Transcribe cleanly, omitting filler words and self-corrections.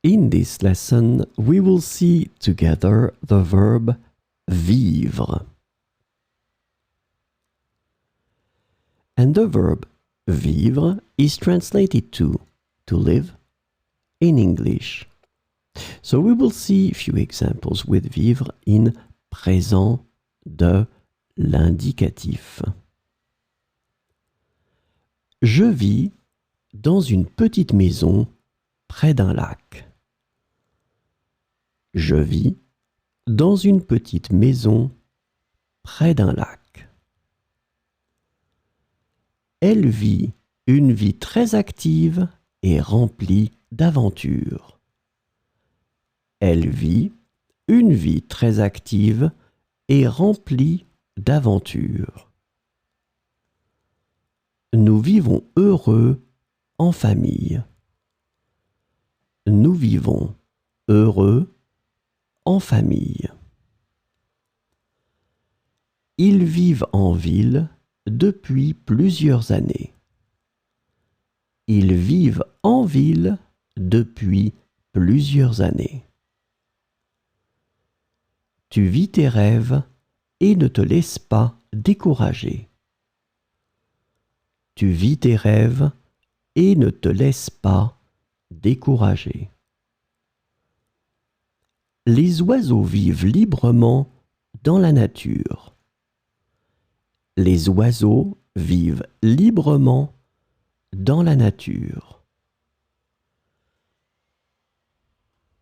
In this lesson, we will see together the verb vivre. And the verb vivre is translated to live in English. So we will see a few examples with vivre in présent de l'indicatif. Je vis dans une petite maison près d'un lac. Je vis dans une petite maison près d'un lac. Elle vit une vie très active et remplie d'aventures. Elle vit une vie très active et remplie d'aventures. Nous vivons heureux en famille. Nous vivons heureux en famille. Ils vivent en ville depuis plusieurs années. Ils vivent en ville depuis plusieurs années. Tu vis tes rêves et ne te laisse pas décourager. Tu vis tes rêves et ne te laisse pas décourager. Les oiseaux vivent librement dans la nature. Les oiseaux vivent librement dans la nature.